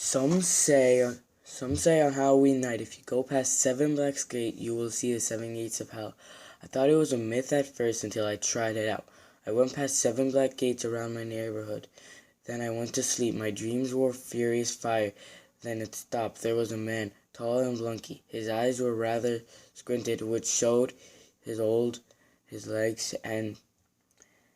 Some say on Halloween night, if you go past Seven Black's Gate, you will see the seven gates of hell. I thought it was a myth at first until I tried it out. I went past seven black gates around my neighborhood. Then I went to sleep. My dreams were furious fire. Then it stopped. There was a man, tall and blunky. His eyes were rather squinted, which showed his legs and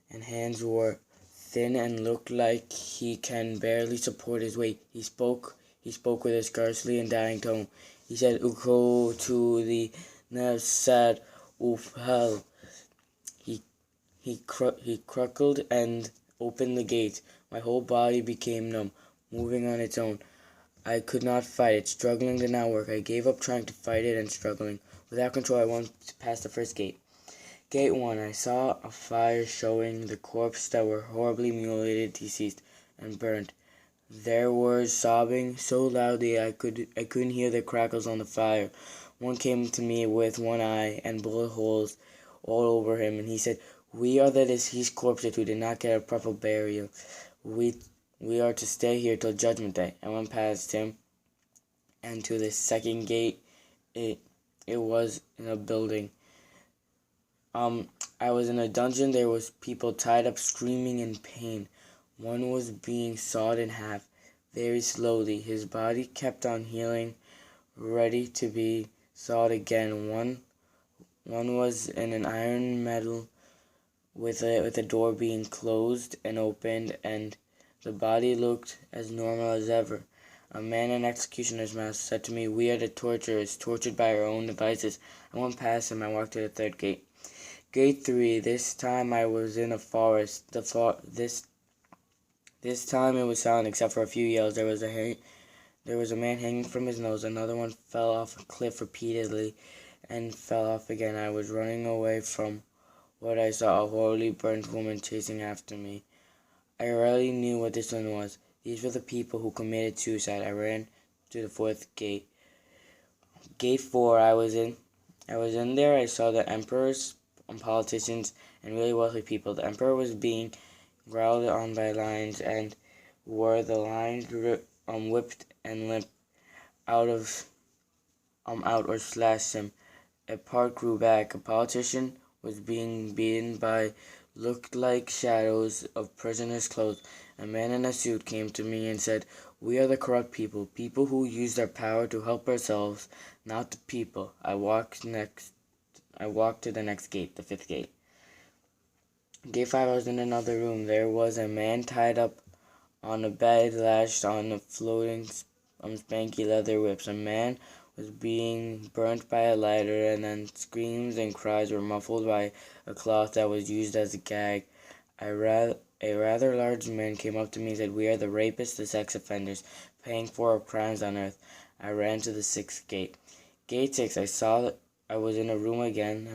hands were thin and looked like he can barely support his weight. He spoke with a scarcely and dying tone. He said, "Uko to the Nevsad of hell." He cruckled and opened the gate. My whole body became numb, moving on its own. I could not fight it. Struggling did not work. I gave up trying to fight it and struggling. Without control, I went past the first gate. Gate 1. I saw a fire showing the corpses that were horribly mutilated, deceased, and burnt. There was sobbing so loudly I couldn't hear the crackles on the fire. One came to me with one eye and bullet holes all over him, and he said, "We are the deceased corpses who did not get a proper burial. We are to stay here till Judgment Day." I went past him and to the second gate. It was in a building. I was in a dungeon. There was people tied up screaming in pain. One was being sawed in half, very slowly. His body kept on healing, ready to be sawed again. One was in an iron metal with a door being closed and opened, and the body looked as normal as ever. A man in executioner's mask said to me, "We are the torturers, tortured by our own devices." I went past him and walked to the third gate. Gate 3. This time I was in a forest. This time it was silent except for a few yells. There was a man hanging from his nose. Another one fell off a cliff repeatedly and fell off again. I was running away from what I saw, a horribly burnt woman chasing after me. I rarely knew what this one was. These were the people who committed suicide. I ran to the fourth gate. Gate 4. I was in there. I saw the emperors, politicians, and really wealthy people. The emperor was being growled on by lions, and were the lions whipped and limped out or slashed him. A part grew back. A politician was being beaten by looked like shadows of prisoners' clothes. A man in a suit came to me and said, "We are the corrupt people who use their power to help ourselves, not the people." I walked to the next gate, the fifth gate. Gate 5, I was in another room. There was a man tied up on a bed, lashed on a floating spanky leather whips. A man was being burnt by a lighter, and then screams and cries were muffled by a cloth that was used as a gag. A rather large man came up to me and said, "We are the rapists, the sex offenders, paying for our crimes on earth." I ran to the sixth gate. Gate 6, I was in a room again.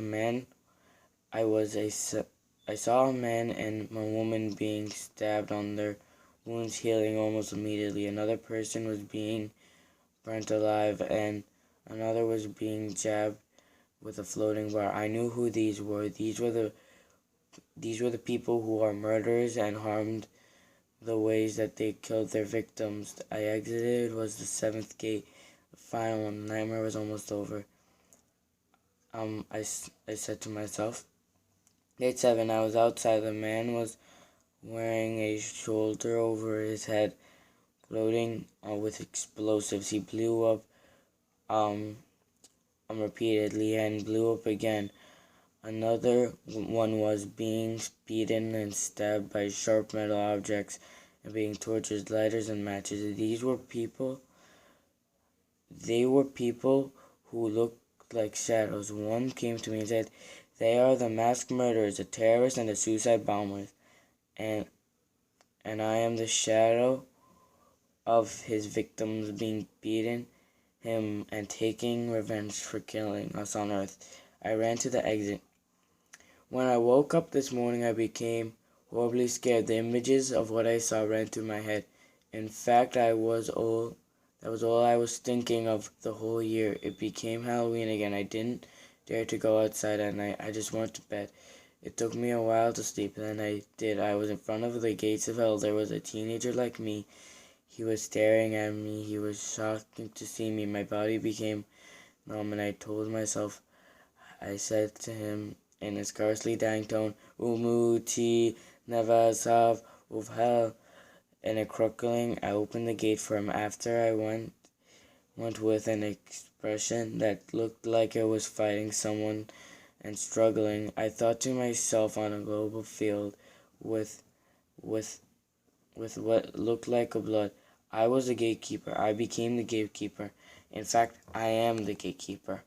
I saw a man and a woman being stabbed on their wounds healing almost immediately. Another person was being burnt alive, and another was being jabbed with a floating bar. I knew who these were. These were the people who are murderers and harmed the ways that they killed their victims. I exited. It was the seventh gate, the final one. The nightmare was almost over. I said to myself. Gate 7. I was outside. The man was wearing a shoulder over his head, loading with explosives. He blew up repeatedly and blew up again. Another one was being beaten and stabbed by sharp metal objects and being tortured, lighters and matches. They were people who looked like shadows. One came to me and said, "They are the masked murderers, the terrorists, and the suicide bombers. And I am the shadow of his victims being beaten him and taking revenge for killing us on earth." I ran to the exit. When I woke up this morning, I became horribly scared. The images of what I saw ran through my head. In fact, that was all I was thinking of the whole year. It became Halloween again. I didn't dare to go outside at night. I just went to bed. It took me a while to sleep, and then I did. I was in front of the gates of hell. There was a teenager like me. He was staring at me. He was shocked to see me. My body became numb, and I told myself, I said to him in a scarcely dying tone, Umuti Navasav of hell. In a cruckling, I opened the gate for him. After I went with an expression that looked like I was fighting someone and struggling. I thought to myself, on a global field with with what looked like a blood. I was the gatekeeper. I became the gatekeeper. In fact, I am the gatekeeper.